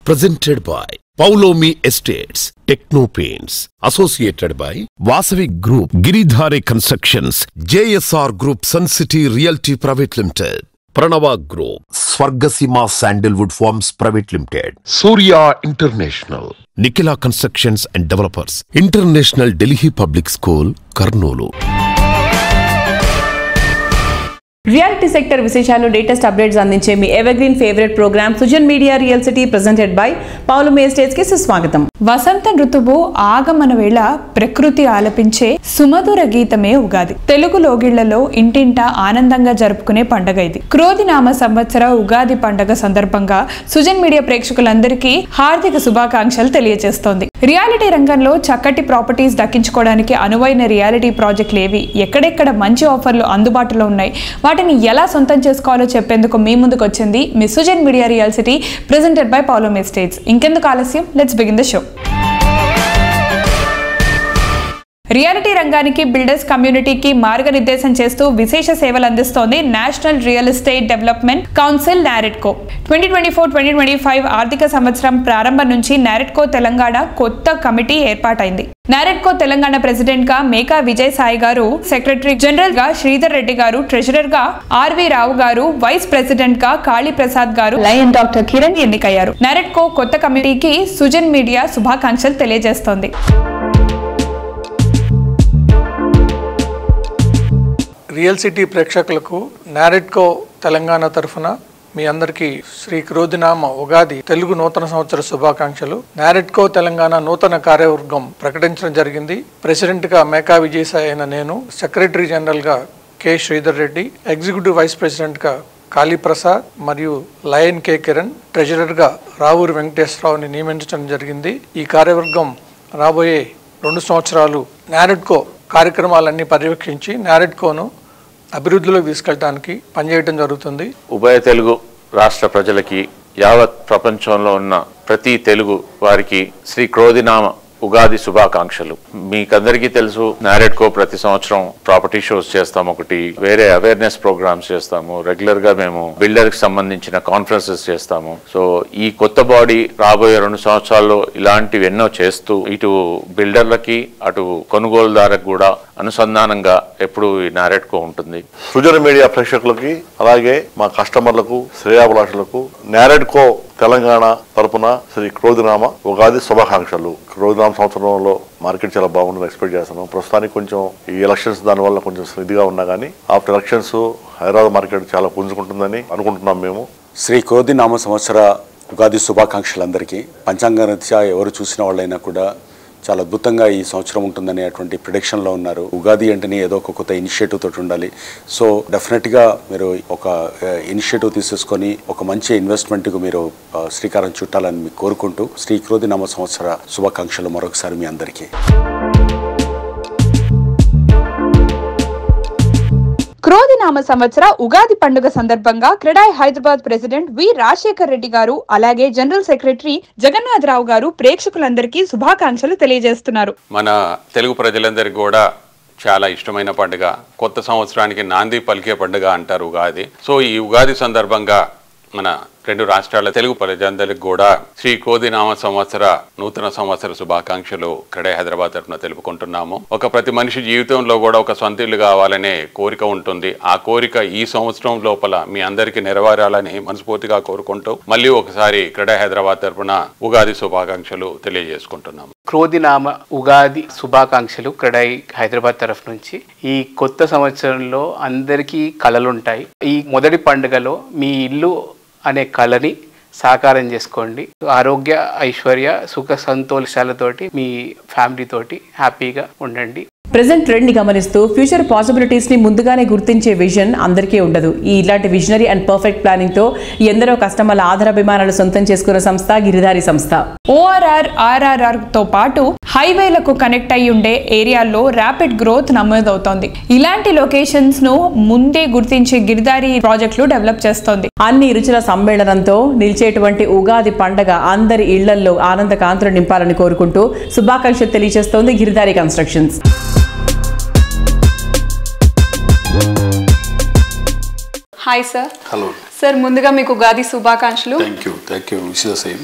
Presented by Paulomi Estates, Techno Paints, associated by Vasavi Group, Giridhare Constructions, JSR Group, Sun City Realty Private Limited, Pranava Group, Swargasima Sandalwood Farms Private Limited, Surya International, Nikila Constructions and Developers, International Delhi Public School, Karnoolu. Reality sector విశేషాలు latest updates అందించే మీ evergreen favourite programme Sujan media real city presented by Paulomi estates కి సుస్వాగతం. వసంత ఋతువు ఆగమన వేళ ప్రకృతి ఆలపించే సుమధుర గీతమే ఉగాది. తెలుగు లోగిళ్లలో ఇంటింట ఆనందంగా జరుపుకునే పండుగ ఇది. క్రోధినామ సంవత్సర ఉగాది పండుగ సందర్భంగా సుజన్ మీడియా ప్రేక్షకులందరికీ హార్దిక శుభాకాంక్షలు తెలియజేస్తోంది. రియాలిటీ రంగంలో చక్కటి ప్రాపర్టీస్ దక్కించుకోవడానికి అనువైన రియాలిటీ ప్రాజెక్టులు ఏవి, ఎక్కడెక్కడ మంచి ఆఫర్లు అందుబాటులో ఉన్నాయి, వాటిని ఎలా సొంతం చేసుకోవాలో చెప్పేందుకు మీ ముందుకు వచ్చింది మీ Sujan media real city presented by Paulomi estates. ఇంకెందుకు ఆలస్యం, let's begin the show. Reality రంగానికి బిల్డర్స్ కమ్యూనిటీకి మార్గనిర్దేశం చేస్తూ విశేష సేవలు అందిస్తోంది national real estate development council NAREDCO. 2024-2025 ఆర్థిక సంవత్సరం ప్రారంభం నుంచి నారెడ్కో తెలంగాణ కొత్త కమిటీ ఏర్పాటైంది. నారెడ్కో తెలంగాణ ప్రెసిడెంట్ గా మేకా విజయ్ సాయి గారు, సెక్రటరీ జనరల్ గా శ్రీధర్ రెడ్డి గారు, ట్రెజరర్ గా ఆర్వి రావు గారు, వైస్ ప్రెసిడెంట్ గా కాళీ ప్రసాద్ గారు, లయన్ డాక్టర్ కిరణ్ ఎన్నికయ్యారు. నారెడ్కో కొత్త కమిటీకి సుజన్ మీడియా శుభాకాంక్షలు తెలియజేస్తోంది. రియల్ సిటీ ప్రేక్షకులకు నారెడ్కో తెలంగాణ తరఫున మీ అందరికీ శ్రీ క్రోధినామ ఉగాది తెలుగు నూతన సంవత్సర శుభాకాంక్షలు. నారెడ్కో తెలంగాణ నూతన కార్యవర్గం ప్రకటించడం జరిగింది. ప్రెసిడెంట్ గా మేకా విజయసాయి అయిన నేను, సెక్రటరీ జనరల్ గా K Sridhar Reddy, executive vice president గా కాళీ ప్రసాద్ మరియు లయన్ కె కిరణ్, ట్రెజరర్ గా రావూరి వెంకటేశ్వరరావుని నియమించడం జరిగింది. ఈ కార్యవర్గం రాబోయే 2 సంవత్సరాలు నారెడ్కో కార్యక్రమాలన్నీ పర్యవేక్షించి నారెడ్కోను అభివృద్ధిలోకి తీసుకెళ్ళడానికి పనిచేయడం జరుగుతుంది. ఉభయ తెలుగు రాష్ట్ర ప్రజలకి, యావత్ ప్రపంచంలో ఉన్న ప్రతి తెలుగు వారికి శ్రీ క్రోధినామ ఉగాది శుభాకాంక్షలు. మీకందరికీ తెలుసు, నారెడ్కో ప్రతి సంవత్సరం ప్రాపర్టీ షోస్ చేస్తాము, ఒకటి వేరే అవేర్నెస్ ప్రోగ్రామ్స్ చేస్తాము, రెగ్యులర్ గా మేము బిల్డర్ కి సంబంధించిన కాన్ఫరెన్సెస్ చేస్తాము. సో ఈ కొత్త బాడీ రాబోయే 2 సంవత్సరాల్లో ఇలాంటివి ఎన్నో చేస్తూ ఇటు బిల్డర్లకి అటు కొనుగోలుదారులకు కూడా అనుసంధానంగా ఎప్పుడు ఈ నారెడ్కో ఉంటుంది. సుజన్ మీడియా ప్రేక్షకులకి అలాగే మా కస్టమర్లకు, శ్రేయాభిలాషులకు నారెడ్కో తెలంగాణ తరపున శ్రీ క్రోధినామ ఉగాది శుభాకాంక్షలు. క్రోధినామ సంవత్సరంలో మార్కెట్ చాలా బాగుంటుంది ఎక్స్పెక్ట్ చేస్తున్నాం. ప్రస్తుతానికి కొంచెం ఈ ఎలక్షన్స్ దానివల్ల కొంచెం ఇదిగా ఉన్నా కానీ ఆఫ్టర్ ఎలక్షన్స్ హైదరాబాద్ మార్కెట్ చాలా పుంజుకుంటుందని అనుకుంటున్నాం మేము. శ్రీ క్రోధినామ సంవత్సర ఉగాది శుభాకాంక్షలు అందరికీ. పంచాంగ రీత్యా ఎవరు చూసిన వాళ్ళైనా కూడా చాలా అద్భుతంగా ఈ సంవత్సరం ఉంటుందనేటువంటి ప్రిడిక్షన్లో ఉన్నారు. ఉగాది అంటేనే ఏదో ఒక కొత్త ఇనిషియేటివ్ తోటి ఉండాలి. సో డెఫినెట్గా మీరు ఒక ఇనిషియేటివ్ తీసేసుకొని ఒక మంచి ఇన్వెస్ట్మెంట్కు మీరు శ్రీకారం చుట్టాలని మీకు కోరుకుంటూ శ్రీ క్రోధినామ సంవత్సర శుభాకాంక్షలు మరొకసారి మీ అందరికీ. క్రోధినామ సంవత్సర ఉగాది పండుగ సందర్భంగా క్రెడాయ్ హైదరాబాద్ ప్రెసిడెంట్ వి రాజశేఖర్ రెడ్డి గారు, అలాగే జనరల్ సెక్రటరీ జగన్నాథ్ రావు గారు ప్రేక్షకులందరికీ శుభాకాంక్షలు తెలియజేస్తున్నారు. మన తెలుగు ప్రజలందరికీ కూడా చాలా ఇష్టమైన పండుగ, కొత్త సంవత్సరానికి నాంది పలికే పండుగ అంటారు ఉగాది. సో ఈ ఉగాది సందర్భంగా మన 2 రాష్ట్రాల తెలుగు ప్రజలందరికీ కూడా శ్రీ క్రోధినామ సంవత్సర నూతన సంవత్సర శుభాకాంక్షలు క్రెడాయ్ హైదరాబాద్ తరఫున తెలుపుకుంటున్నాము. ప్రతి మనిషి జీవితంలో కూడా ఒక సొంత ఇల్లు కావాలనే కోరిక ఉంటుంది. ఆ కోరిక ఈ సంవత్సరం లోపల మీ అందరికీ నెరవేరాలని మనస్ఫూర్తిగా కోరుకుంటూ మళ్ళీ ఒకసారి క్రెడాయ్ హైదరాబాద్ తరఫున ఉగాది శుభాకాంక్షలు తెలియజేసుకుంటున్నాము. క్రోధినామ ఉగాది శుభాకాంక్షలు క్రెడాయ్ హైదరాబాద్ తరఫు నుంచి. ఈ కొత్త సంవత్సరంలో అందరికీ కళలుంటాయి. ఈ మొదటి పండుగలో మీ ఇల్లు అనే కళని సాకారం చేసుకోండి. ఆరోగ్య, ఐశ్వర్య, సుఖ సంతోషాలతోటి మీ ఫ్యామిలీ తోటి హ్యాపీగా ఉండండి. ప్రెజెంట్ ట్రెండ్ ని గమనిస్తూ ఫ్యూచర్ పాసిబిలిటీస్ ని ముందుగానే గుర్తించే విజన్ అందరికీ ఉండదు. ఇలాంటి విజనరీ అండ్ పర్ఫెక్ట్ ప్లానింగ్ తో ఎందరో కస్టమర్ల ఆధారాభిమానాలు సొంతం చేసుకున్న సంస్థ గిరిధారి సంస్థ. ORR, RRR తో పాటు హైవేలకు కనెక్ట్ అయి ఉండే ఏరియాల్లో ర్యాపిడ్ గ్రోత్ నమోదవుతోంది. ఇలాంటి లొకేషన్స్ ను ముందే గుర్తించి గిరిధారి ప్రాజెక్టులు డెవలప్ చేస్తోంది. అన్ని రుచుల సమ్మేళనంతో నిలిచేటువంటి ఉగాది పండగ అందరి ఇళ్లల్లో ఆనంద కాంతులు నింపాలని కోరుకుంటూ శుభాకాంక్షలు తెలియజేస్తోంది Giridhari constructions. Hi sir. Hello sir, ముందుగా మీకు ఉగాది శుభాకాంక్షలు. Thank you. Wish the same.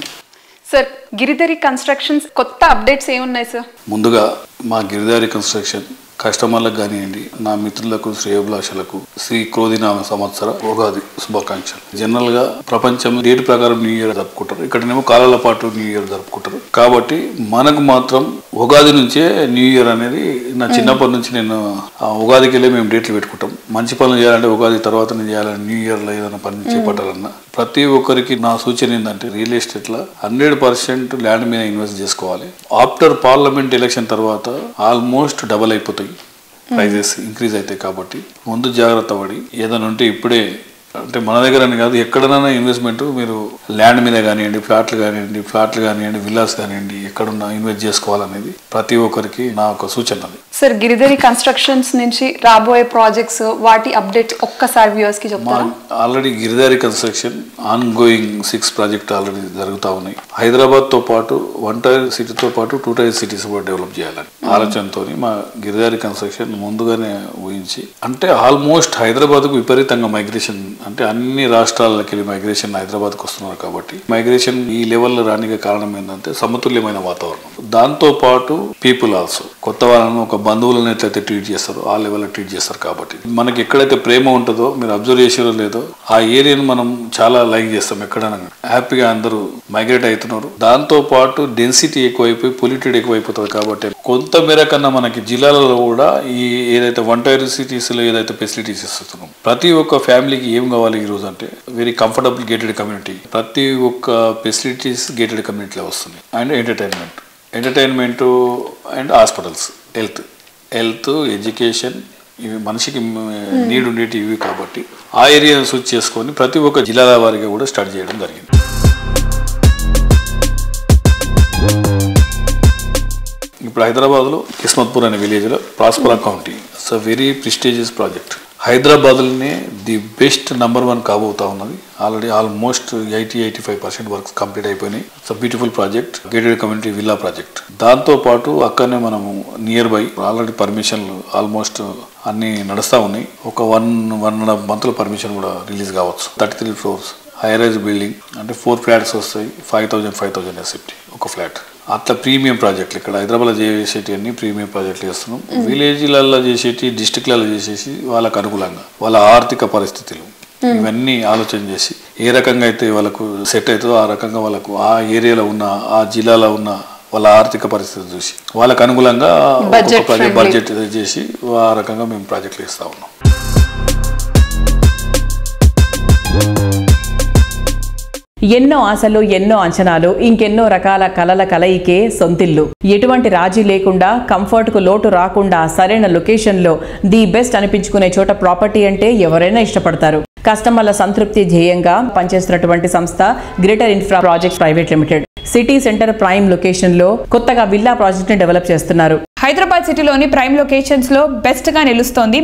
Sir Giridhari constructions కొత్త అప్డేట్స్ ఏమున్నాయి సార్? ముందుగా మా గిరిధరి కన్స్ట్రక్షన్ కస్టమర్లకు కానివ్వండి, నా మిత్రులకు, శ్రేయోభిలాషులకు శ్రీ క్రోధినామ సంవత్సర ఉగాది శుభాకాంక్షలు. జనరల్ గా ప్రపంచం డేట్ ప్రకారం న్యూ ఇయర్ జరుపుకుంటారు, ఇక్కడనేమో కాలాల పాటు న్యూ ఇయర్ జరుపుకుంటారు. కాబట్టి మనకు మాత్రం ఉగాది నుంచే న్యూ ఇయర్ అనేది నా చిన్నప్పటి నుంచి నేను ఉగాదికి వెళ్ళి మేము డేట్లు పెట్టుకుంటాం. మంచి పనులు చేయాలంటే ఉగాది తర్వాత నేను చేయాలని, న్యూ ఇయర్ లో ఏదైనా పని చేపట్టాలన్నా ప్రతి ఒక్కరికి నా సూచన ఏంటంటే రియల్ ఎస్టేట్ లో 100% ల్యాండ్ మీద ఇన్వెస్ట్ చేసుకోవాలి. ఆఫ్టర్ పార్లమెంట్ ఎలక్షన్ తర్వాత ఆల్మోస్ట్ డబల్ అయిపోతాయి, ప్రైజెస్ ఇంక్రీజ్ అవుతాయి. కాబట్టి ముందు జాగ్రత్త పడి ఏదైనా ఉంటే ఇప్పుడే, అంటే మన దగ్గర అని కాదు ఎక్కడైనా ఇన్వెస్ట్మెంట్ మీరు ల్యాండ్ మీద కానివ్వండి, ఫ్లాట్లు కానివ్వండి, విల్లాస్ కానివ్వండి, ఎక్కడున్నా ఇన్వెస్ట్ చేసుకోవాలనేది ప్రతి ఒక్కరికి నా ఒక సూచన. సార్ గిరిధరి కన్స్ట్రక్షన్స్ నుంచి రాబోయే ప్రాజెక్ట్స్ వాటి అప్డేట్ ఒక్కసారి వ్యూవర్స్ కి చెప్తారా? Already Giridhari construction on going 6 project already జరుగుతూ ఉన్నాయి. హైదరాబాద్ తో పాటు 1 టైర్ సిటీతో పాటు 2 టైర్ సిటీస్ కూడా డెవలప్ చేయాలని ఆలోచనతో మా గిరిధరి కన్స్ట్రక్షన్ ముందుగానే ఊహించి, అంటే ఆల్మోస్ట్ హైదరాబాద్ కు విపరీతంగా మైగ్రేషన్, అంటే అన్ని రాష్ట్రాలకి వెళ్ళి మైగ్రేషన్ హైదరాబాద్కి వస్తున్నారు. కాబట్టి మైగ్రేషన్ ఈ లెవెల్లో రానికి కారణం ఏంటంటే సమతుల్యమైన వాతావరణం. దాంతో పాటు పీపుల్ ఆల్సో కొత్త వాళ్ళను ఒక బంధువులను ఎట్లయితే ట్రీట్ చేస్తారో ఆ లెవెల్లో ట్రీట్ చేస్తారు. కాబట్టి మనకి ఎక్కడైతే ప్రేమ ఉంటుందో, మీరు అబ్జర్వ్ చేసారో లేదో, ఆ ఏరియాను మనం చాలా లైక్ చేస్తాం. ఎక్కడైనా హ్యాపీగా అందరూ మైగ్రేట్ అవుతున్నారు. దాంతో పాటు డెన్సిటీ ఎక్కువైపోయి పొల్యూటెడ్ ఎక్కువైపోతుంది. కాబట్టి కొంత మేర కన్నా మనకి జిల్లాలలో కూడా ఈ ఏదైతే 1 టైర్ సిటీస్ లో ఏదైతే ఫెసిలిటీస్ ఇస్తున్నాం, ప్రతి ఒక్క ఫ్యామిలీకి ఏం కావాలి ఈ రోజు అంటే వెరీ కంఫర్టబుల్ గేటెడ్ కమ్యూనిటీ, ప్రతి ఒక్క ఫెసిలిటీస్ గేటెడ్ కమ్యూనిటీలో వస్తున్నాయి. And entertainment and hospitals, health education, ఇవి మనిషికి నీడ్ ఉండేటి ఇవి. కాబట్టి ఆ ఏరియాను సూచ్ చేసుకొని ప్రతి ఒక్క జిల్లాల వారిగా కూడా స్టార్ట్ చేయడం జరిగింది. ఇప్పుడు హైదరాబాద్లో కిస్మత్పూర్ అనే విలేజ్లో ప్రాస్పరా county, it's a very prestigious project. హైదరాబాద్లోనే ది బెస్ట్ నంబర్ 1 కాబోతా ఉన్నది. ఆల్రెడీ ఆల్మోస్ట్ 80-85% వర్క్స్ కంప్లీట్ అయిపోయినాయి. It's a beautiful project, gated community villa project. దాంతో పాటు అక్కడనే మనము నియర్ బై ఆల్రెడీ పర్మిషన్లు ఆల్మోస్ట్ అన్ని నడుస్తూ ఉన్నాయి. ఒక 1.5 మంత్లో పర్మిషన్ కూడా రిలీజ్ కావచ్చు. 33 floors హై రైజ్ బిల్డింగ్, అంటే 4 ఫ్లాట్స్ వస్తాయి. 5,000 ఎస్ఎఫ్టీ ఒక ఫ్లాట్. అట్లా ప్రీమియం ప్రాజెక్టులు ఇక్కడ హైదరాబాద్లో చేసేటి అన్ని ప్రీమియం ప్రాజెక్టులు చేస్తున్నాం. విలేజ్లలో చేసేటి, డిస్టిక్లలో చేసేసి వాళ్ళకు అనుకూలంగా వాళ్ళ ఆర్థిక పరిస్థితులు ఇవన్నీ ఆలోచన చేసి ఏ రకంగా అయితే వాళ్ళకు సెట్ అవుతుందో ఆ రకంగా వాళ్ళకు ఆ ఏరియాలో ఉన్న, ఆ జిల్లాలో ఉన్న వాళ్ళ ఆర్థిక పరిస్థితి చూసి వాళ్ళకు అనుకూలంగా బడ్జెట్ చేసి ఆ రకంగా మేము ప్రాజెక్టులు ఇస్తా ఉన్నాం. ఎన్నో ఆశలు, ఎన్నో అంచనాలు, ఇంకెన్నో రకాల కలల కలయికే సొంతిల్లు. ఎటువంటి రాజీ లేకుండా, కంఫర్ట్ కు లోటు రాకుండా, సరైన లొకేషన్ లో ది బెస్ట్ అనిపించుకునే చోట ప్రాపర్టీ అంటే ఎవరైనా ఇష్టపడతారు. కస్టమర్ల సంతృప్తి ధ్యేయంగా పనిచేస్తున్నటువంటి సంస్థ greater infra projects private limited city centre prime location లో కొత్తగా విల్లా ప్రాజెక్ట్ ని డెవలప్ చేస్తున్నారు. హైదరాబాద్ సిటీలోని ప్రైమ్ లొకేషన్స్ లో బెస్ట్ గా నిలుస్తోంది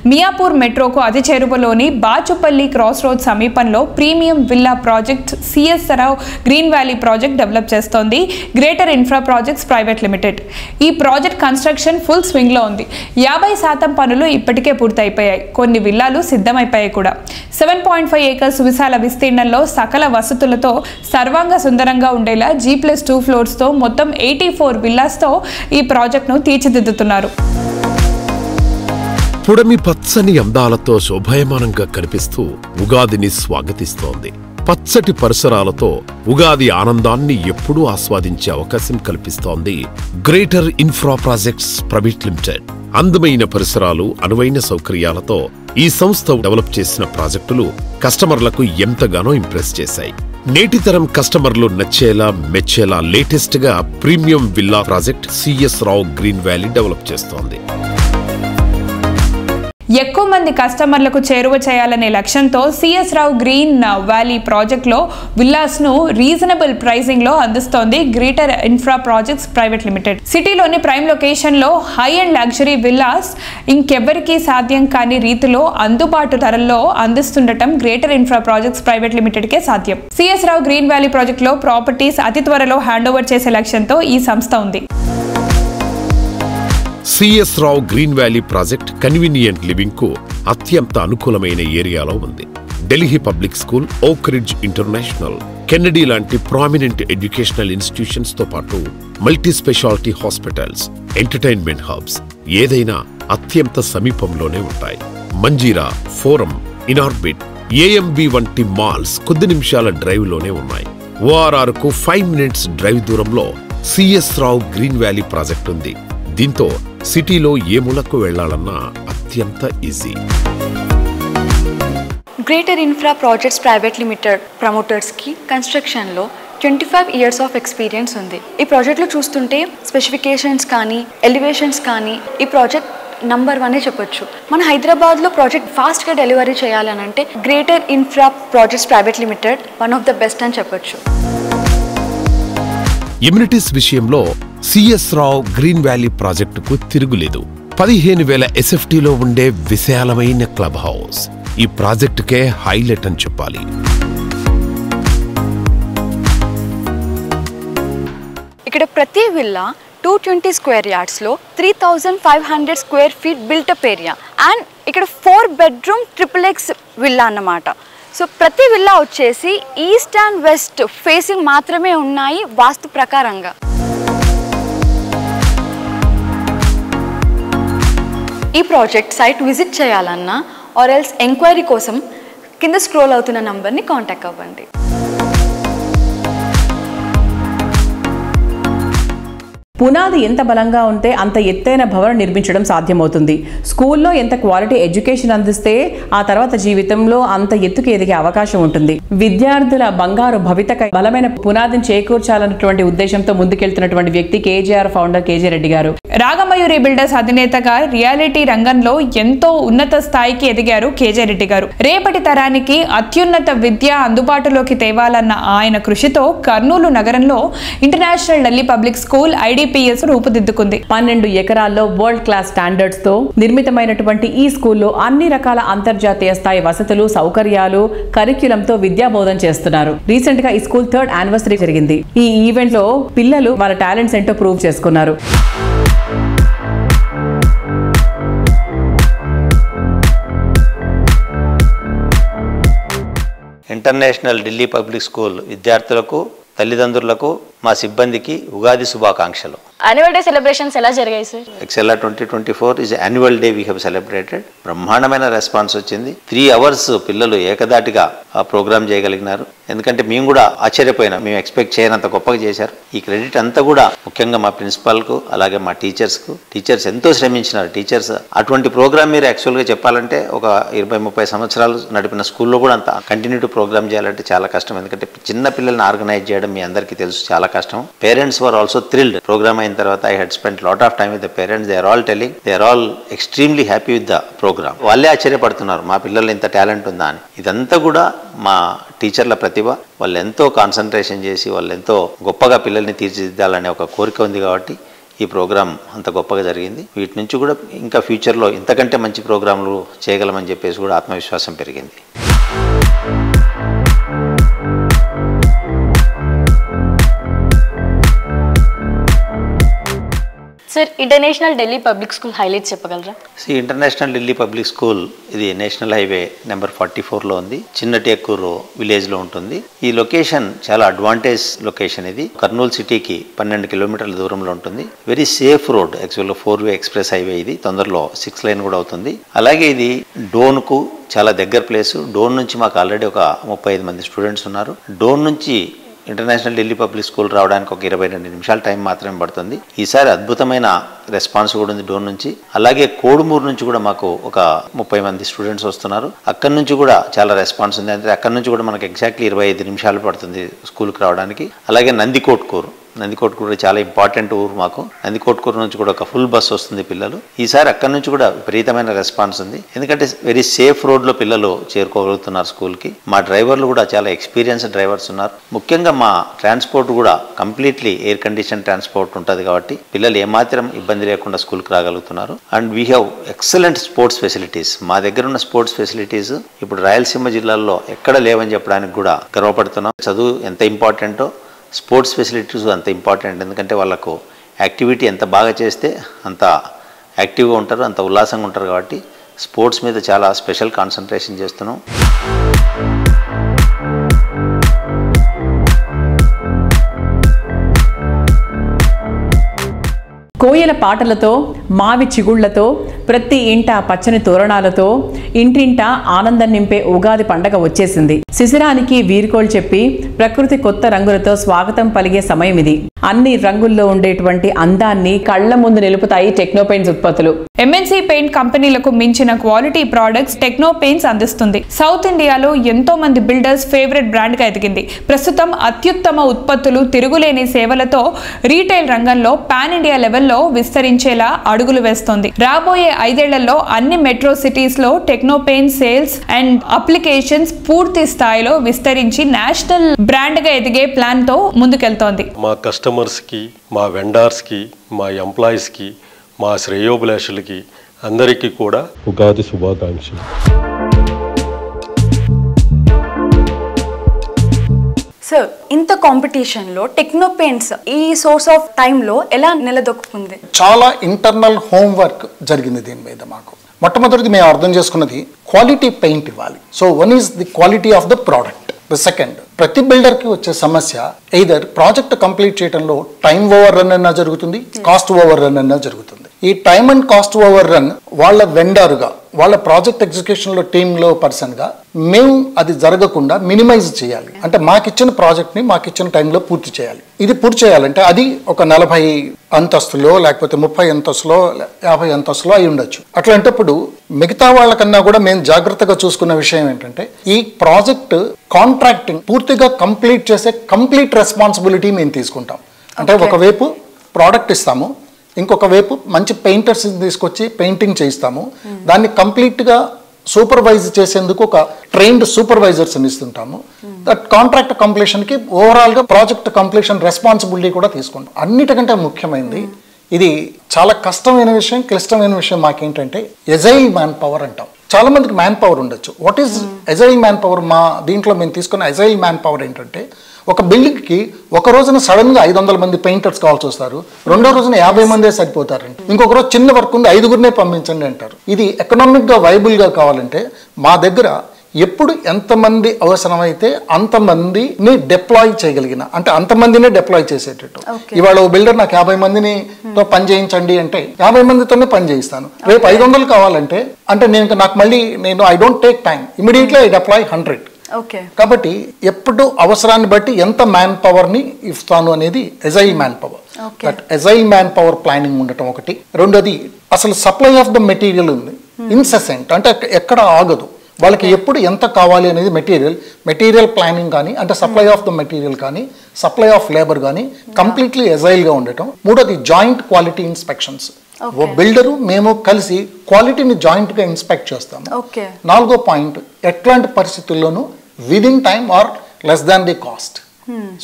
మియాపూర్ మెట్రోకు అతి చేరువలోని బాచుపల్లి క్రాస్ రోడ్ సమీపంలో premium villa project CS Rao green valley project develop చేస్తోంది greater infra projects private limited. ఈ ప్రాజెక్ట్ కన్స్ట్రక్షన్ ఫుల్ స్వింగ్ లో ఉంది. 50% పనులు ఇప్పటికే పూర్తయిపోయాయి. కొన్ని విల్లాలు సిద్ధమైపోయాయి కూడా. 7.5 acres విశాల విస్తీర్ణంలో సకల వసతులతో సర్వాంగ సుందరంగా ఉండేలా G+2 floors తో మొత్తం 84 విల్లాస్ తో ఈ ప్రాజెక్ట్ ను తీర్చిదిద్దుతున్నారు. పుడమి పచ్చని అందాలతో శోభాయమానంగా కనిపిస్తూ ఉగాదిని స్వాగతిస్తోంది. పచ్చటి పరిసరాలతో ఉగాది ఆనందాన్ని ఎప్పుడూ ఆస్వాదించే అవకాశం కల్పిస్తోంది greater infra projects private limited. అందమైన పరిసరాలు, అనువైన సౌకర్యాలతో ఈ సంస్థ డెవలప్ చేసిన ప్రాజెక్టులు కస్టమర్లకు ఎంతగానో ఇంప్రెస్ చేశాయి. నేటి తరం కస్టమర్లు నచ్చేలా, మెచ్చేలా లేటెస్ట్ గా premium villa project CS Rao green valley develop చేస్తోంది. ఎక్కువ మంది కస్టమర్లకు చేరువ చేయాలనే లక్ష్యంతో సిఎస్ రావు గ్రీన్ వ్యాలీ ప్రాజెక్ట్లో విల్లాస్ను రీజనబుల్ ప్రైసింగ్లో అందిస్తోంది greater infra projects private limited. సిటీలోని ప్రైమ్ లొకేషన్లో హై అండ్ లగ్జరీ విల్లాస్ ఇంకెవ్వరికీ సాధ్యం కాని రీతిలో అందుబాటు ధరల్లో అందిస్తుండటం గ్రేటర్ ఇన్ఫ్రా ప్రాజెక్ట్స్ ప్రైవేట్ లిమిటెడ్కే సాధ్యం. సిఎస్ రావు గ్రీన్ వ్యాలీ ప్రాజెక్టులో ప్రాపర్టీస్ అతి త్వరలో హ్యాండ్ ఓవర్ చేసే లక్ష్యంతో ఈ సంస్థ ఉంది. CS Rao green valley project convenient living కు అత్యంత అనుకూలమైన ఏరియాలో ఉంది. Delhi public school, Oak Ridge international, Kennedy లాంటి ప్రామినెంట్ ఎడ్యుకేషనల్ ఇన్స్టిట్యూషన్స్ తో పాటు multi speciality hospitals, entertainment hubs ఏదైనా అత్యంత సమీపంలోనే ఉంటాయి. మంజీరా, ఫోరం, ఇనార్బిట్, ఏఎంబి వంటి మాల్స్ కొద్ది నిమిషాల డ్రైవ్ లోనే ఉన్నాయి. ఓఆర్ఆర్ కు 5 minutes డ్రైవ్ దూరంలో CS Rao green valley project ఉంది. దీంతో సిటీలో ఏ మూలకు వెళ్లాలన్నా అత్యంత easy. Greater infra projects private limited ప్రమోటర్స్కి కన్స్ట్రక్షన్లో 25 years ఆఫ్ ఎక్స్పీరియన్స్ ఉంది. ఈ ప్రాజెక్ట్లో చూస్తుంటే స్పెసిఫికేషన్స్ కానీ ఎలివేషన్స్ కానీ ఈ ప్రాజెక్ట్ నంబర్ 1 చెప్పొచ్చు. మన హైదరాబాద్లో ప్రాజెక్ట్ ఫాస్ట్గా డెలివరీ చేయాలని అంటే greater infra projects private limited one of the best అని చెప్పొచ్చు. ఎమ్యూనిటీస్ విషయంలో సిఎస్ రావు గ్రీన్ వ్యాలీ ప్రాజెక్టుకు తిరుగులేదు. 15,000 SFTలో ఉండే విశాలమైన క్లబ్ హౌస్ ఈ ప్రాజెక్టుకే హైలైట్ అని చెప్పాలి. ఇక్కడ ప్రతి villa 220 square yardsలో 3,500 square feet built-up area and ఇక్కడ 4 bedroom XXX విల్లా అన్నమాట. సో ప్రతి విల్లా వచ్చేసి ఈస్ట్ అండ్ వెస్ట్ ఫేసింగ్ మాత్రమే ఉన్నాయి వాస్తు ప్రకారంగా. ఈ ప్రాజెక్ట్ సైట్ విజిట్ చేయాలన్నా ఆర్ ఎల్స్ ఎంక్వైరీ కోసం కింద స్క్రోల్ అవుతున్న నంబర్ని కాంటాక్ట్ అవ్వండి. పునాది ఎంత బలంగా ఉంటే అంత ఎత్తైన భవనం నిర్మించడం సాధ్యమవుతుంది. స్కూల్లో ఎంత క్వాలిటీ ఎడ్యుకేషన్ అందిస్తే ఆ తర్వాత జీవితంలో అంత ఎత్తుకు ఎదిగే అవకాశం ఉంటుంది. విద్యార్థుల బంగారు భవితకై బలమైన పునాదిని చేకూర్చాలన్నటువంటి ఉద్దేశంతో ముందుకెళ్తున్నటువంటి వ్యక్తి కేజీఆర్ ఫౌండర్ కేజీ రెడ్డి గారు. రాగమయూరి బిల్డర్స్ అధినేతగా రియాలిటీ రంగంలో ఎంతో ఉన్నత స్థాయికి ఎదిగారు కేజీ రెడ్డి గారు. రేపటి తరానికి అత్యున్నత విద్య అందుబాటులోకి తేవాలన్న ఆయన కృషితో కర్నూలు నగరంలో international Delhi public school IDPS రూపుదిద్దుకుంది. 12 ఎకరాల్లో వరల్డ్ క్లాస్ స్టాండర్డ్స్ తో నిర్మితమైనటువంటి ఈ స్కూల్లో అన్ని రకాల అంతర్జాతీయ స్థాయి వసతులు, సౌకర్యాలు, కరిక్యులంతో విద్యాబోధన చేస్తున్నారు. రీసెంట్ గా ఈ స్కూల్ 3rd anniversary జరిగింది. ఈ ఈవెంట్ లో పిల్లలు వాళ్ళ టాలెంట్స్ ఏంటో ప్రూవ్ చేసుకున్నారు. ఇంటర్నేషనల్ ఢిల్లీ పబ్లిక్ స్కూల్ విద్యార్థులకు, తల్లిదండ్రులకు, మా సిబ్బందికి ఉగాది శుభాకాంక్షలు. యాన్యువల్ డే సెలబ్రేషన్స్ ఎలా జరిగాయి sir? Excella 2024 is annual day we have celebrated. బ్రహ్మాండమైన రెస్పాన్స్ వచ్చింది. 3 hours పిల్లలు ఏకదాటిగా ఆ ప్రోగ్రామ్ చేయగలిగినారు. ఎందుకంటే మేము కూడా ఆశ్చర్యపోయినాం, మేము ఎక్స్పెక్ట్ చేయనంత గొప్పగా చేశారు. ఈ క్రెడిట్ అంతా కూడా ముఖ్యంగా మా ప్రిన్సిపాల్కు, అలాగే మా టీచర్స్కు. టీచర్స్ ఎంతో శ్రమించినారు. టీచర్స్ అటువంటి ప్రోగ్రామ్ మీరు యాక్చువల్గా చెప్పాలంటే ఒక 20-30 సంవత్సరాలు నడిపిన స్కూల్లో కూడా అంత కంటిన్యూ ప్రోగ్రామ్ చేయాలంటే చాలా కష్టం. ఎందుకంటే చిన్న పిల్లల్ని ఆర్గనైజ్ చేయడం మీ అందరికీ తెలుసు చాలా కష్టం. Parents were also thrilled. Program అయిన తర్వాత I had spend lot of time with the parents. They are all telling they are all extremely happy with the program. వాళ్ళే ఆశ్చర్యపడుతున్నారు మా పిల్లలు ఇంత టాలెంట్ ఉందా అని. ఇదంతా కూడా మా టీచర్ల ప్రతిభ. వాళ్ళు ఎంతో కాన్సన్ట్రేషన్ చేసి వాళ్ళు ఎంతో గొప్పగా పిల్లల్ని తీర్చిదిద్దాలనే ఒక కోరిక ఉంది కాబట్టి ఈ ప్రోగ్రామ్ అంత గొప్పగా జరిగింది. వీటి నుంచి కూడా ఇంకా ఫ్యూచర్లో ఇంతకంటే మంచి ప్రోగ్రాంలు చేయగలమని చెప్పేసి కూడా ఆత్మవిశ్వాసం పెరిగింది. Sir, international Delhi public school highlights చెప్పగలరా? ఇంటర్నేషనల్ ఢిల్లీ పబ్లిక్ స్కూల్ ఇది నేషనల్ హైవే నెంబర్ 44లో ఉంది. చిన్న టేకూరు విలేజ్లో ఉంటుంది. ఈ లొకేషన్ చాలా అడ్వాంటేజ్ లొకేషన్. ఇది కర్నూలు సిటీకి 12 kilometers దూరంలో ఉంటుంది. Very safe road. యాక్చువల్గా 4-way ఎక్స్ప్రెస్ హైవే ఇది. తొందరలో 6 lane కూడా అవుతుంది. అలాగే ఇది డోన్కు చాలా దగ్గర ప్లేసు. డోన్ నుంచి మాకు ఆల్రెడీ ఒక 35 మంది స్టూడెంట్స్ ఉన్నారు. డోన్ నుంచి ఇంటర్నేషనల్ ఢిల్లీ పబ్లిక్ స్కూల్ రావడానికి ఒక 22 నిమిషాల టైం మాత్రమే పడుతుంది. ఈసారి అద్భుతమైన రెస్పాన్స్ కూడా ఉంది డోన్ నుంచి. అలాగే కోడుమూరు నుంచి కూడా మాకు ఒక 30 మంది స్టూడెంట్స్ వస్తున్నారు. అక్కడి నుంచి కూడా చాలా రెస్పాన్స్ ఉంది. అంటే అక్కడి నుంచి కూడా మనకు ఎగ్జాక్ట్లీ 25 నిమిషాలు పడుతుంది స్కూల్కి రావడానికి. అలాగే నందికోట్కూరు చాలా ఇంపార్టెంట్ ఊరు మాకు. నందికోట్కూరు నుంచి కూడా ఒక ఫుల్ బస్ వస్తుంది పిల్లలు. ఈసారి అక్కడి నుంచి కూడా విపరీతమైన రెస్పాన్స్ ఉంది. ఎందుకంటే వెరీ సేఫ్ రోడ్లో పిల్లలు చేరుకోగలుగుతున్నారు స్కూల్కి. మా డ్రైవర్లు కూడా చాలా ఎక్స్పీరియన్స్డ్ డ్రైవర్స్ ఉన్నారు. ముఖ్యంగా మా ట్రాన్స్పోర్ట్ కూడా కంప్లీట్లీ ఎయిర్ కండిషన్ ట్రాన్స్పోర్ట్ ఉంటుంది కాబట్టి పిల్లలు ఏమాత్రం ఇబ్బంది లేకుండా స్కూల్కి రాగలుగుతున్నారు. And we have excellent sports facilities. మా దగ్గర ఉన్న స్పోర్ట్స్ ఫెసిలిటీస్ ఇప్పుడు రాయలసీమ జిల్లాల్లో ఎక్కడ లేవని చెప్పడానికి కూడా గర్వపడుతున్నాం. చదువు ఎంత ఇంపార్టెంటో స్పోర్ట్స్ ఫెసిలిటీస్ అంత ఇంపార్టెంట్. ఎందుకంటే వాళ్ళకు యాక్టివిటీ ఎంత బాగా చేస్తే అంత యాక్టివ్గా ఉంటారు, అంత ఉల్లాసంగా ఉంటారు. కాబట్టి స్పోర్ట్స్ మీద చాలా స్పెషల్ కాన్సన్ట్రేషన్ చేస్తున్నాం. వేల పాటలతో, మావి చిగుళ్లతో, ప్రతి ఇంట పచ్చని తోరణాలతో ఇంటింట ఆనందం నింపే ఉగాది పండగ వచ్చేసింది. శిశిరానికి వీరుకోలు చెప్పి ప్రకృతి కొత్త రంగులతో స్వాగతం పలిగే సమయం ఇది. అన్ని రంగుల్లో ఉండేటువంటి అందాన్ని కళ్ల ముందు నిలుపుతాయి టెక్నో పెయింట్స్ ఉత్పత్తులు. ఎంఎన్సీ పెయింట్ కంపెనీలకు మించిన క్వాలిటీ ప్రొడక్ట్స్ టెక్నో పెయింట్స్ అందిస్తుంది. సౌత్ ఇండియాలో ఎంతో మంది బిల్డర్స్ ఫేవరెట్ బ్రాండ్ గా ఎదిగింది. ప్రస్తుతం అత్యుత్తమ ఉత్పత్తులు, తిరుగులేని సేవలతో రీటైల్ రంగంలో పాన్ ఇండియా లెవెల్లో విస్తరించేలా అడుగులు వేస్తోంది. రాబోయే 5 ఏళ్లలో అన్ని మెట్రో సిటీస్ లో techno paint sales and applications పూర్తి స్థాయిలో విస్తరించి నేషనల్ బ్రాండ్ గా ఎదిగే ప్లాన్ తో ముందుకెళ్తోంది. మా కస్టమర్స్ కి, మా వెండర్స్ కి, మా ఎంప్లాయీస్ కి, మా శ్రేయోభిలాషులకి అందరికీ కూడా ఉగాది శుభాకాంక్షలు. సార్, ఇంత కాంపిటీషన్లో టెక్నో పెయింట్స్ ఈ సోర్స్ ఆఫ్ టైంలో ఎలా నిలదొక్కుంది? చాలా ఇంటర్నల్ హోంవర్క్ జరిగింది దీని మీద. మాకు మొట్టమొదటిది మేము అర్థం చేసుకున్నది క్వాలిటీ పెయింట్ ఇవ్వాలి. So one is the quality of the product. The second, ప్రతి బిల్డర్కి వచ్చే సమస్య ఎయిదర్ ప్రాజెక్ట్ కంప్లీట్ చేయడంలో టైం ఓవర్ రన్ అన్నా జరుగుతుంది, కాస్ట్ ఓవర్ రన్ అన్నా జరుగుతుంది. ఈ time and cost over run వాళ్ళ వెండర్గా, వాళ్ళ ప్రాజెక్ట్ ఎగ్జిక్యూషన్లో టీంలో పర్సన్గా మేము అది జరగకుండా మినిమైజ్ చేయాలి. అంటే మాకిచ్చిన ప్రాజెక్ట్ని మాకిచ్చిన టైంలో పూర్తి చేయాలి. ఇది పూర్తి చేయాలంటే అది ఒక 40 అంతస్తులో, లేకపోతే 30 అంతస్తులో, 50 అంతస్తులో అయి ఉండొచ్చు. అట్లాంటప్పుడు మిగతా వాళ్ళకన్నా కూడా మేము జాగ్రత్తగా చూసుకున్న విషయం ఏంటంటే, ఈ ప్రాజెక్ట్ కాంట్రాక్టింగ్ పూర్తిగా కంప్లీట్ చేసే కంప్లీట్ రెస్పాన్సిబిలిటీ మేము తీసుకుంటాం. అంటే ఒకవైపు ప్రోడక్ట్ ఇస్తాము, ఇంకొక వైపు మంచి పెయింటర్స్ తీసుకొచ్చి పెయింటింగ్ చేయిస్తాము. దాన్ని కంప్లీట్గా సూపర్వైజ్ చేసేందుకు ఒక ట్రైన్డ్ సూపర్వైజర్స్ని ఇస్తుంటాము. దట్ కాంట్రాక్ట్ కంప్లీషన్కి ఓవరాల్గా ప్రాజెక్ట్ కంప్లీషన్ రెస్పాన్సిబిలిటీ కూడా తీసుకుంటాం. అన్నిటికంటే ముఖ్యమైనది, ఇది చాలా కష్టమైన విషయం, క్లిష్టమైన విషయం మాకేంటంటే ఎజైల్ మ్యాన్ పవర్ అంటాం. చాలా మందికి మ్యాన్ పవర్ ఉండొచ్చు. What is agile man power? మా దీంట్లో మేము తీసుకున్న ఎజైల్ మ్యాన్ పవర్ ఏంటంటే, ఒక బిల్డింగ్కి ఒక రోజున సడన్గా 500 మంది పెయింటర్స్ కావాల్సి వస్తారు, రెండో రోజున 50 మందే సరిపోతారండి. ఇంకొక రోజు చిన్న వర్క్ ఉంది, 5గురినే పంపించండి అంటారు. ఇది ఎకనామిక్గా వైబుల్గా కావాలంటే మా దగ్గర ఎప్పుడు ఎంతమంది అవసరమైతే అంతమందిని డిప్లాయ్ చేయగలిగిన, అంటే అంతమందినే డిప్లాయ్ చేసేటట్టు. ఇవాళ ఓ బిల్డర్ నాకు 50 మందితో పని చేయించండి అంటే 50 మందితోనే పని చేయిస్తాను. రేపు 500 కావాలంటే అంటే నాకు మళ్ళీ I don't take time, immediately I deploy 100. కాబట్టి ఎప్పుడు అవసరాన్ని బట్టి ఎంత మ్యాన్ పవర్ని ఇస్తాను అనేది agile man power. But agile man power planning ఉండటం ఒకటి. రెండోది, అసలు సప్లై ఆఫ్ ద మెటీరియల్ ఉంది, ఇన్సెసెంట్, అంటే ఎక్కడ ఆగదు. వాళ్ళకి ఎప్పుడు ఎంత కావాలి అనేది మెటీరియల్ ప్లానింగ్ కానీ, అంటే సప్లై ఆఫ్ ద మెటీరియల్ కానీ, సప్లై ఆఫ్ లేబర్ కానీ కంప్లీట్లీ ఎజైల్గా ఉండటం. మూడోది, జాయింట్ క్వాలిటీ ఇన్స్పెక్షన్స్. ఓ బిల్డరు మేము కలిసి క్వాలిటీని జాయింట్గా ఇన్స్పెక్ట్ చేస్తాము. నాలుగో పాయింట్, ఎట్లాంటి పరిస్థితుల్లోనూ within time or less than the cost.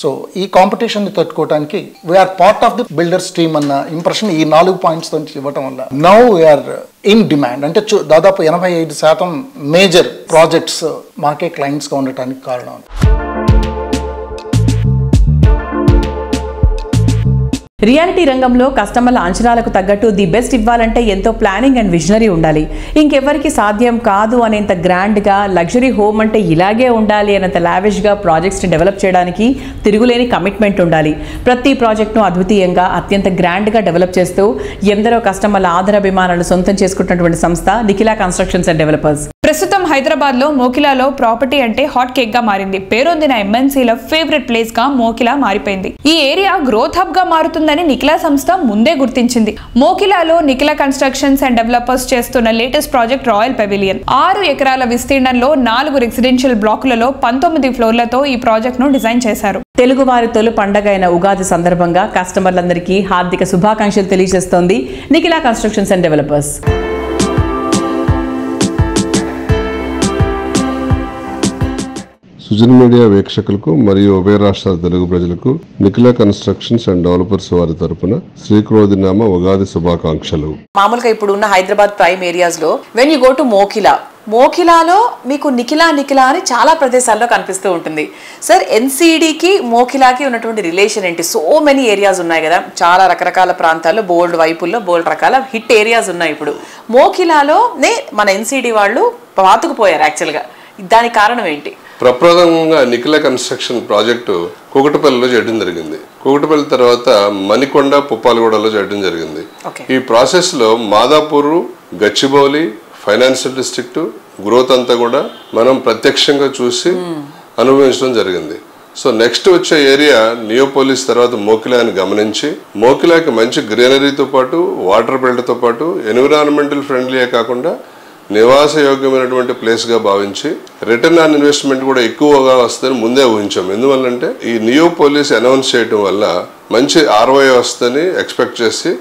So ఈ కాంపిటీషన్ని తట్టుకోవడానికి we are part of the builders team అన్న ఇంప్రెషన్ ఈ 4 పాయింట్స్ తో ఇవ్వటం వల్ల నౌ వీఆర్ ఇన్ డిమాండ్. అంటే దాదాపు 85% మేజర్ ప్రాజెక్ట్స్ మాకే క్లయింట్స్గా ఉండటానికి కారణం. రియాలిటీ రంగంలో కస్టమర్ల అంచనాలకు తగ్గట్టు ది బెస్ట్ ఇవ్వాలంటే ఎంతో ప్లానింగ్ అండ్ విజనరీ ఉండాలి. ఇంకెవరికి సాధ్యం కాదు అనేంత గ్రాండ్గా, లగ్జరీ హోమ్ అంటే ఇలాగే ఉండాలి అనేంత లావిష్గా ప్రాజెక్ట్స్ని డెవలప్ చేయడానికి తిరుగులేని కమిట్మెంట్ ఉండాలి. ప్రతి ప్రాజెక్ట్ను అద్వితీయంగా, అత్యంత గ్రాండ్గా డెవలప్ చేస్తూ ఎందరో కస్టమర్ల ఆదరాభిమానాలు సొంతం చేసుకుంటున్నటువంటి సంస్థ నిఖిలా కన్స్ట్రక్షన్స్ అండ్ డెవలపర్స్. ప్రస్తుతం హైదరాబాద్లో మోకిలాలో ప్రాపర్టీ అంటే హాట్ కేక్గా మారింది. పేరొందిన ఎంఎన్సీల ఫేవరెట్ ప్లేస్గా మోకిలా మారిపోయింది. ఈ ఏరియా గ్రోత్ హబ్గా మారుతుందని నిఖిలా సంస్థ ముందే గుర్తించింది. మోకిలాలో నిఖిలా కన్స్ట్రక్షన్స్ అండ్ డెవలపర్స్ చేస్తున్న లేటెస్ట్ ప్రాజెక్ట్ రాయల్ పెవిలియన్. 6 ఎకరాల విస్తీర్ణంలో 4 రెసిడెన్షియల్ బ్లాకులలో 19 ఫ్లోర్లతో ఈ ప్రాజెక్ట్ను డిజైన్ చేశారు. తెలుగువారి తొలి పండగ అయిన ఉగాది సందర్భంగా కస్టమర్లందరికీ హార్దిక శుభాకాంక్షలు తెలియజేస్తోంది Nikhila constructions and developers. Sujan media వీక్షకులకు మరియు ఉభయ రాష్ట్రాల తెలుగు ప్రజలకు నిఖిలా కన్స్ట్రక్షన్స్ అండ్ డెవలపర్స్ వారి తరపున శ్రీక్రోధినామ ఉగాది శుభాకాంక్షలు. మామూలుగా ఇప్పుడు ఉన్న హైదరాబాద్ ప్రైమ్ ఏరియాస్ లో వెన్ యూ గో టు మోకిలాలో మీకు నిఖిలా అని చాలా ప్రదేశాల్లో కనిపిస్తూ ఉంటుంది. సార్, ఎన్సీడీకి మోకిలాకి ఉన్నటువంటి రిలేషన్ ఏంటి? సో మెనీ ఏరియాస్ ఉన్నాయి కదా, చాలా రకరకాల ప్రాంతాల్లో బోల్డ్ వైపుల్లో బోల్డ్ రకాల హిట్ ఏరియాస్ ఉన్నాయి. ఇప్పుడు మోకిలాలోనే మన ఎన్సీడీ వాళ్ళు పాతుకుపోయారు యాక్చువల్గా. దానికి కారణం ఏంటి? ప్రప్రథమంగా నిఖిల కన్స్ట్రక్షన్ ప్రాజెక్టు కూకటపల్లిలో చేయడం జరిగింది. కూకటపల్లి తర్వాత మణికొండ, పుప్పాలగూడలో చేయడం జరిగింది. ఈ ప్రాసెస్లో Madhapur, Gachibowli, financial district growth అంతా కూడా మనం ప్రత్యక్షంగా చూసి అనుభవించడం జరిగింది. సో నెక్స్ట్ వచ్చే ఏరియా నియోపోలిస్ తర్వాత మోకిలా అని గమనించి, మోకిలాకి మంచి గ్రీనరీతో పాటు వాటర్ బెల్ట్తో పాటు ఎన్విరాన్మెంటల్ ఫ్రెండ్లీయే కాకుండా నివాస యోగ్యమైనటువంటి ప్లేస్గా భావించి రిటర్న్ ఆన్ ఇన్వెస్ట్మెంట్ కూడా ఎక్కువగా వస్తుందని ముందే ఊహించాం. ఎందువల్లంటే ఈ నియోపోలిస్ అనౌన్స్ చేయడం వల్ల మంచి ROI వస్తుందని ఎక్స్పెక్ట్ చేసి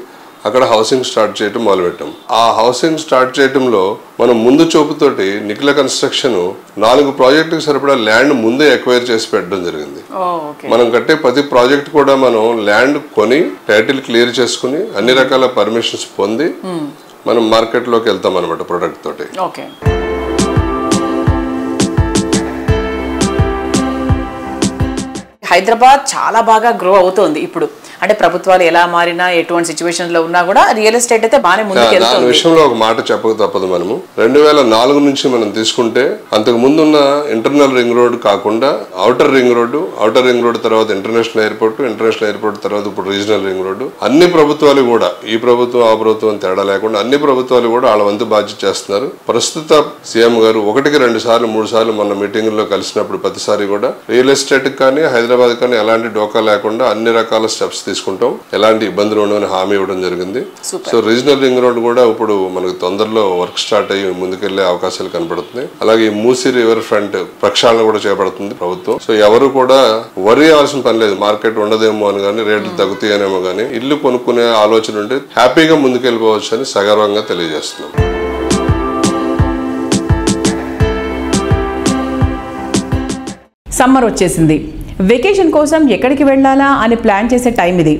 అక్కడ హౌసింగ్ స్టార్ట్ చేయడం మొదలుపెట్టాం. ఆ హౌసింగ్ స్టార్ట్ చేయడంలో మనం ముందు చూపుతోటి నిఖిల కన్స్ట్రక్షన్ 4 ప్రాజెక్టుకి సరిపడా ల్యాండ్ ముందే ఎక్వైర్ చేసి పెట్టడం జరిగింది. మనం కట్టే ప్రతి ప్రాజెక్ట్ కూడా మనం ల్యాండ్ కొని టైటిల్ క్లియర్ చేసుకుని అన్ని రకాల పర్మిషన్స్ పొంది మనం మార్కెట్లోకి వెళ్తాం అనమాట ప్రొడక్ట్ తోటి. హైదరాబాద్ చాలా బాగా గ్రో అవుతోంది ఇప్పుడు. అంటే ప్రభుత్వాలు ఎలా మారినా ఎటువంటి సిచ్యువేషన్ లో ఉన్నా కూడా రియల్ ఎస్టేట్ అయితే బాగానే ముందుకు వెళ్తుంది. దాని విషయంలో ఒక మాట చెప్పక తప్పదు. మనము 2004 నుంచి మనం తీసుకుంటే అంతకు ముందున్న ఇంటర్నల్ రింగ్ రోడ్ కాకుండా ఔటర్ రింగ్ రోడ్ తర్వాత ఇంటర్నేషనల్ ఎయిర్పోర్ట్ తర్వాత ఇప్పుడు రీజనల్ రింగ్ రోడ్, అన్ని ప్రభుత్వాలు కూడా ఈ ప్రభుత్వం ఆ ప్రభుత్వం తేడా లేకుండా అన్ని ప్రభుత్వాలు కూడా వాళ్ళ వంతు బాధ్యత చేస్తున్నారు. ప్రస్తుత సీఎం గారు 1కి 2 సార్లు 3 సార్లు మన మీటింగుల్లో కలిసినప్పుడు ప్రతిసారి కూడా రియల్ ఎస్టేట్ కానీ హైదరాబాద్ కానీ ఎలాంటి డోకా లేకుండా అన్ని రకాల స్టెప్స్ తీసుకుంటాం, ఎలాంటి ఇబ్బందులు ఉండవని హామీ ఇవ్వడం జరిగింది. సో రీజనల్ రింగ్ రోడ్ కూడా ఇప్పుడు మనకు తొందరలో వర్క్ స్టార్ట్ అయ్యి ముందుకెళ్లే అవకాశాలు కనపడుతున్నాయి. అలాగే మూసీ రివర్ ఫ్రంట్ ప్రక్షాళన కూడా చేపడుతుంది ప్రభుత్వం. సో ఎవరు కూడా వరి అవ్వాల్సిన పని లేదు, మార్కెట్ ఉండదేమో అని కానీ రేట్లు తగ్గుతాయనేమో కానీ ఇల్లు కొనుక్కునే ఆలోచన ఉంటే హ్యాపీగా ముందుకెళ్ళిపోవచ్చు అని సగర్వంగా తెలియజేస్తున్నాం. సమ్మర్ వచ్చేసింది. వెకేషన్ కోసం ఎక్కడికి వెళ్ళాలా అని ప్లాన్ చేసే టైం ఇది.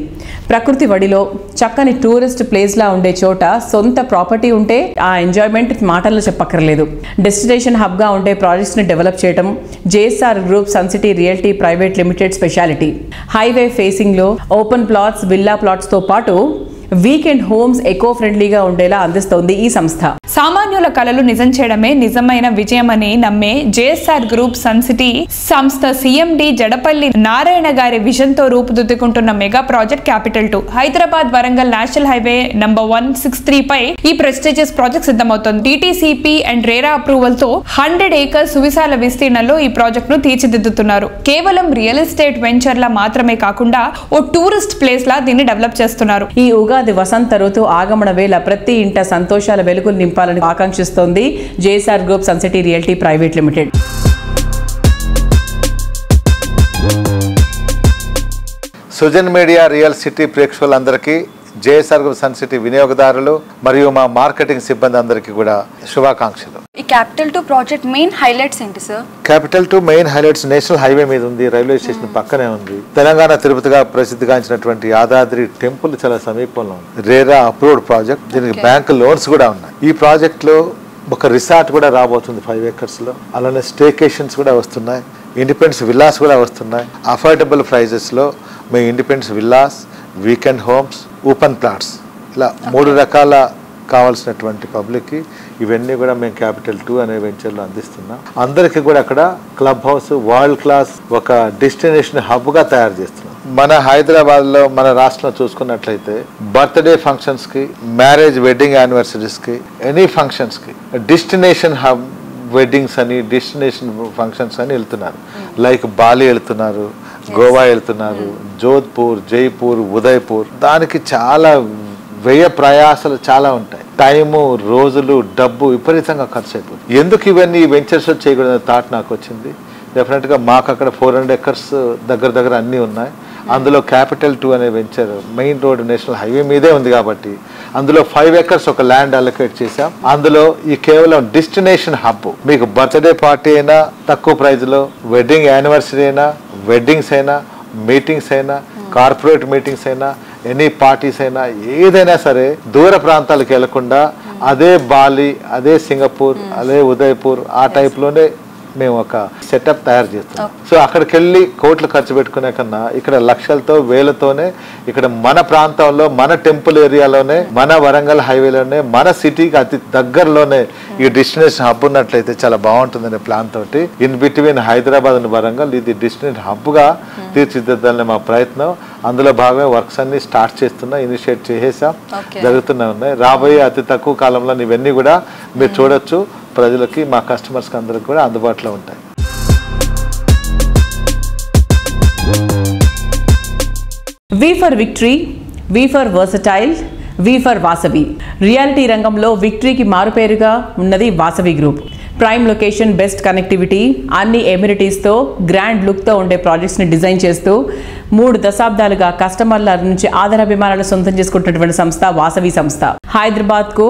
ప్రకృతి వడిలో చక్కని టూరిస్ట్ ప్లేస్లా ఉండే చోట సొంత ప్రాపర్టీ ఉంటే ఆ ఎంజాయ్మెంట్ మాటల్లో చెప్పక్కర్లేదు. డెస్టినేషన్ హబ్గా ఉండే ప్రాజెక్ట్స్ని డెవలప్ చేయడం JSR group sun city realty private limited speciality. Highway ఫేసింగ్లో ఓపెన్ ప్లాట్స్, విల్లా ప్లాట్స్తో పాటు వీకెండ్ హోమ్స్ ఎకో ఫ్రెండ్లీగా ఉండేలా అందిస్తోంది ఈ సంస్థ. సామాన్యుల కలలు నిజం చేయడమే నిజమైన విజయమని నమ్మే JSR గ్రూప్ సన్ సిటీ సంస్థ CMD జడపల్లి నారాయణ గారి విజన్ తో రూపుదిద్దుకుంటున్న mega project capital 2 Hyderabad Warangal national highway number 163 పై ఈ ప్రెస్టీజియస్ ప్రాజెక్ట్ సిద్ధమవుతోంది. DTCP అండ్ RERA అప్రూవల్ తో 100 ఏకర్స్ సువిశాల విస్తీర్ణంలో ఈ ప్రాజెక్ట్ ను తీర్చిదిద్దుతున్నారు. కేవలం రియల్ ఎస్టేట్ వెంచర్లా మాత్రమే కాకుండా ఓ టూరిస్ట్ ప్లేస్ లా దీన్ని డెవలప్ చేస్తున్నారు. ఈ ఉగాది వసంత ఋతు ఆగమన వేళ ప్రతి ఇంట సంతోషాల వెలుగులు నింపాలని ఆకాంక్షిస్తోంది JSR group sun city realty private limited. Sujan media real city ప్రేక్షకులందరికీ, JSR గ్రూప్ సన్ సిటీ వినియోగదారులు మరియు మా మార్కెటింగ్ సిబ్బంది అందరికీ కూడా శుభాకాంక్షలు. ఈ క్యాపిటల్ 2 ప్రాజెక్ట్ మెయిన్ హైలైట్స్ ఏంటి sir? Capital 2 main highlights national highway మీద ఉంది, రైల్వే స్టేషన్ పక్కనే ఉంది. తెలంగాణ తిరుపతిగా ప్రసిద్ధిగాంచినటువంటి యాదాద్రి టెంపుల్ చాలా సమీపంలో ఉంది. RERA అప్రూవ్డ్ ప్రాజెక్ట్, దీనికి బ్యాంక్ లోన్స్ కూడా ఉన్నాయి. ఈ ప్రాజెక్ట్ లో ఒక రిసార్ట్ కూడా రాబోతుంది 5 acres లో. అలానే స్టేకేషన్స్ కూడా వస్తున్నాయి, ఇండిపెండెన్స్ విల్లాస్ కూడా వస్తున్నాయి. అఫోర్డబుల్ ప్రైజెస్ లో మీ independence villas, weekend homes, open plots ఇలా 3 రకాల కావాల్సినటువంటి పబ్లిక్కి ఇవన్నీ కూడా మేము క్యాపిటల్ 2 అనే వెంచర్లో అందిస్తున్నాం. అందరికీ కూడా అక్కడ క్లబ్ హౌస్ వరల్డ్ క్లాస్ ఒక డెస్టినేషన్ హబ్గా తయారు చేస్తున్నాం. మన హైదరాబాద్లో మన రాష్ట్రంలో చూసుకున్నట్లయితే బర్త్డే ఫంక్షన్స్కి, మ్యారేజ్ వెడ్డింగ్ యానివర్సరీస్కి, ఎనీ ఫంక్షన్స్కి డెస్టినేషన్ హబ్ వెడ్డింగ్స్ అని, డెస్టినేషన్ ఫంక్షన్స్ అని వెళ్తున్నారు. లైక్ బాలి వెళ్తున్నారు, గోవా వెళ్తున్నారు, జోధ్పూర్, జైపూర్, ఉదయ్పూర్. దానికి చాలా వ్యయ ప్రయాసాలు చాలా ఉంటాయి. టైము, రోజులు, డబ్బు విపరీతంగా ఖర్చు అయిపోతుంది. ఎందుకు ఇవన్నీ వెంచర్స్ చేయకూడదనే థాట్ నాకు వచ్చింది. డెఫినెట్గా మాకు అక్కడ 400 acres దగ్గర అన్నీ ఉన్నాయి. అందులో క్యాపిటల్ 2 అనే venture main road national highway మీదే ఉంది కాబట్టి అందులో 5 acres ఒక ల్యాండ్ అలొకేట్ చేసాం. అందులో ఈ కేవలం డెస్టినేషన్ హబ్, మీకు బర్త్డే పార్టీ అయినా తక్కువ ప్రైజ్లో, వెడ్డింగ్ యానివర్సరీ అయినా, వెడ్డింగ్స్ అయినా, మీటింగ్స్ అయినా, కార్పొరేట్ మీటింగ్స్ అయినా, ఎనీ పార్టీస్ అయినా, ఏదైనా సరే దూర ప్రాంతాలకు వెళ్లకుండా అదే బాలి, అదే సింగపూర్, అదే ఉదయ్పూర్ ఆ టైప్లోనే మేము ఒక సెటప్ తయారు చేస్తున్నాం. సో అక్కడికి వెళ్ళి కోట్లు ఖర్చు పెట్టుకునే కన్నా ఇక్కడ లక్షలతో వేలతోనే ఇక్కడ మన ప్రాంతంలో మన టెంపుల్ ఏరియాలోనే మన వరంగల్ హైవేలోనే మన సిటీకి అతి దగ్గరలోనే ఈ డెస్టినేషన్ హబ్ ఉన్నట్లయితే చాలా బాగుంటుందనే ప్లాన్ తోటి in between Hyderabad and Warangal ఇది డెస్టినేషన్ హబ్ గా తీర్చిదిద్దాలనే మా ప్రయత్నం. అందులో భాగమే వర్క్స్ అన్ని స్టార్ట్ చేస్తున్నా, ఇనిషియేట్ చేసేసాం, జరుగుతూనే ఉన్నాయి. రాబోయే అతి తక్కువ కాలంలో ఇవన్నీ కూడా మీరు చూడొచ్చు. ప్రజలకి మా కస్టమర్స్కి అందరికి కూడా అందుబాటులో ఉంటాయి. V for victory, V for versatile, V for Vasavi. Reality రంగంలో విక్టరీకి మారుపేరుగా ఉన్నది Vasavi group. Prime location, best connectivity, అన్ని ఎమ్యూనిటీస్తో గ్రాండ్ లుక్తో ఉండే ప్రాజెక్ట్స్ని డిజైన్ చేస్తూ 3 దశాబ్దాలుగా కస్టమర్ల నుంచి ఆదరాభిమానాలు సొంతం చేసుకుంటున్నటువంటి సంస్థ వాసవి సంస్థ. హైదరాబాద్కు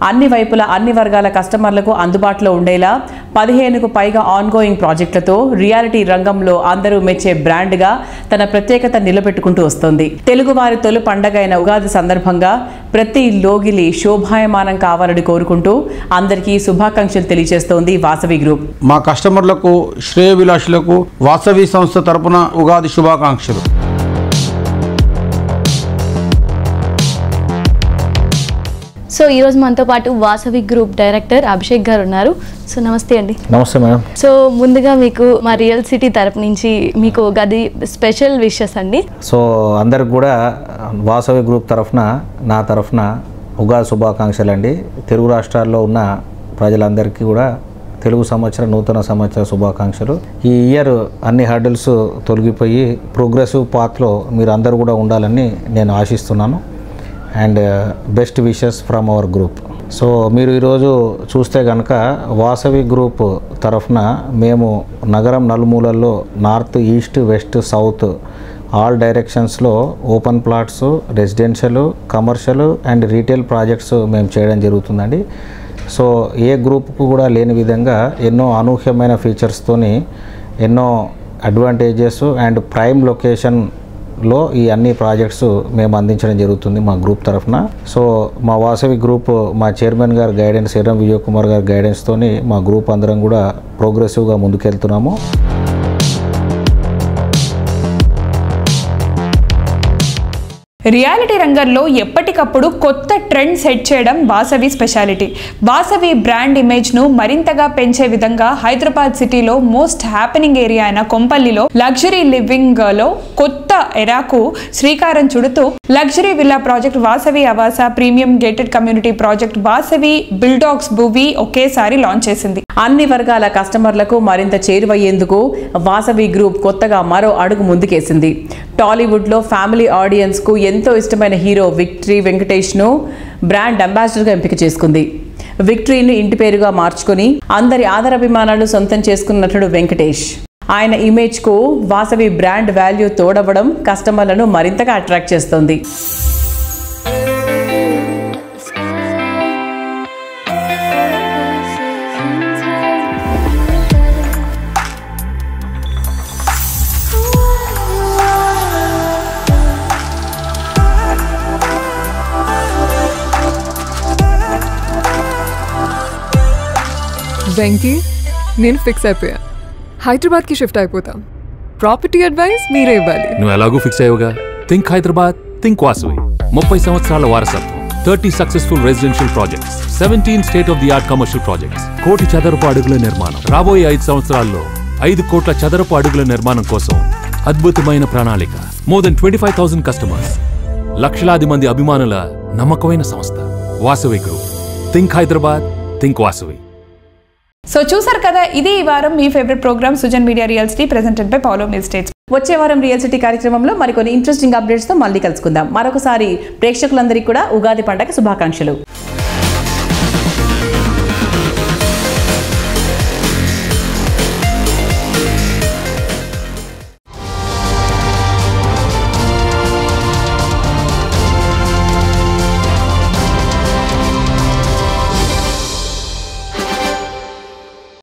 అన్ని వైపుల అన్ని వర్గాల కస్టమర్లకు అందుబాటులో ఉండేలా 15కు పైగా ఆన్గోయింగ్ ప్రాజెక్టులతో రియాలిటీ రంగంలో అందరూ మెచ్చే బ్రాండ్గా తన ప్రత్యేకత నిలబెట్టుకుంటూ వస్తోంది. తెలుగువారి తొలి పండగ అయిన ఉగాది సందర్భంగా ప్రతి లోగిలి శోభాయమానం కావాలని కోరుకుంటూ అందరికీ శుభాకాంక్షలు తెలియజేస్తోంది వాసవి గ్రూప్. మా కస్టమర్లకు, శ్రేయభిలాషులకు వాసవి సంస్థ తరపున ఉగాది శుభాకాంక్షలు. సో ఈరోజు మనతో పాటు వాసవి గ్రూప్ డైరెక్టర్ అభిషేక్ గారు ఉన్నారు. సో నమస్తే అండి. నమస్తే మేడం. సో ముందుగా మీకు మా రియల్ సిటీ తరపు నుంచి మీకు గది స్పెషల్ విషెస్ అండి. సో అందరికి కూడా వాసవి గ్రూప్ తరఫున, నా తరఫున ఉగాది శుభాకాంక్షలు అండి. తెలుగు రాష్ట్రాల్లో ఉన్న ప్రజలందరికీ కూడా తెలుగు సంవత్సరం, నూతన సంవత్సర శుభాకాంక్షలు. ఈ ఇయర్ అన్ని హర్డిల్స్ తొలగిపోయి ప్రోగ్రెసివ్ పాత్లో మీరు అందరూ కూడా ఉండాలని నేను ఆశిస్తున్నాను. And best wishes from our group. So మీరు ఈరోజు చూస్తే కనుక వాసవి గ్రూప్ తరఫున మేము నగరం నలుమూలల్లో north, east, west, south all డైరెక్షన్స్లో open plots, residential, commercial and retail projects మేము చేయడం జరుగుతుందండి. సో ఏ గ్రూప్కు కూడా లేని విధంగా ఎన్నో అనూహ్యమైన ఫీచర్స్తోని, ఎన్నో అడ్వాంటేజెస్ అండ్ ప్రైమ్ లొకేషన్లో ఈ అన్ని ప్రాజెక్ట్స్ మేము అందించడం జరుగుతుంది మా గ్రూప్ తరఫున. సో మా వాసవి గ్రూప్, మా చైర్మన్ గారు గైడెన్స్, ఎర్రం విజయ్ కుమార్ గారి గైడెన్స్తోని మా గ్రూప్ అందరం కూడా ప్రోగ్రెసివ్గా ముందుకెళ్తున్నాము. రియాలిటీ రంగంలో ఎప్పటికప్పుడు కొత్త ట్రెండ్ సెట్ చేయడం వాసవి స్పెషాలిటీ. వాసవి బ్రాండ్ ఇమేజ్ను మరింతగా పెంచే విధంగా హైదరాబాద్ సిటీలో మోస్ట్ హ్యాపెనింగ్ ఏరియా అయిన కొంపల్లిలో లగ్జరీ లివింగ్లో కొత్త ఎరాకు శ్రీకారం చుడుతూ luxury villa project Vasavi Avasa premium gated community project Vasavi బిల్డాక్స్ భూవి ఒకేసారి లాంచ్ చేసింది. అన్ని వర్గాల కస్టమర్లకు మరింత చేరువయ్యేందుకు వాసవి గ్రూప్ కొత్తగా మరో అడుగు ముందుకేసింది. టాలీవుడ్లో ఫ్యామిలీ ఆడియన్స్కు ఎంతో ఇష్టమైన హీరో విక్టరీ వెంకటేష్ను బ్రాండ్ అంబాసిడర్గా ఎంపిక చేసుకుంది. విక్టరీని ఇంటి పేరుగా మార్చుకుని అందరి ఆదరాభిమానాలు సొంతం చేసుకున్న నటుడు వెంకటేష్. ఆయన ఇమేజ్కు వాసవి బ్రాండ్ వాల్యూ తోడవడం కస్టమర్లను మరింతగా అట్రాక్ట్ చేస్తోంది. వెంకీ, నేను ఫిక్స్ అయిపోయా. హైదరాబాద్కి షిఫ్ట్ అయిపోతాం. ప్రాపర్టీ అడ్వైస్ మీరే ఇవ్వాలి. నువ్వు ఎలాగూ ఫిక్స్ అయ్యావుగా. Think Hyderabad, think Vasavi. 30 సంవత్సరాల వారసత్వం, 30 successful residential projects, 17 state of the art commercial projects, 1 కోటి చదరపు అడుగుల నిర్మాణం. రాబోయే 5 సంవత్సరాల్లో 5 కోట్ల చదరపు అడుగుల నిర్మాణం కోసం అద్భుతమైన ప్రణాళిక. మోర్ దెన్ 25,000 కస్టమర్స్, లక్షలాది మంది అభిమానుల నమ్మకమైన సంస్థ Vasavi group. Think Hyderabad, think Vasavi. So చూసారు కదా, ఇది ఈ వారం మీ favourite programme Sujan media real city presented by Paulomi estates. వచ్చే వారం రియల్ సిటీ కార్యక్రమంలో మరికొన్ని ఇంట్రెస్టింగ్ అప్డేట్స్తో మళ్ళీ కలుసుకుందాం. మరొకసారి ప్రేక్షకులందరికీ కూడా ఉగాది పండగ శుభాకాంక్షలు.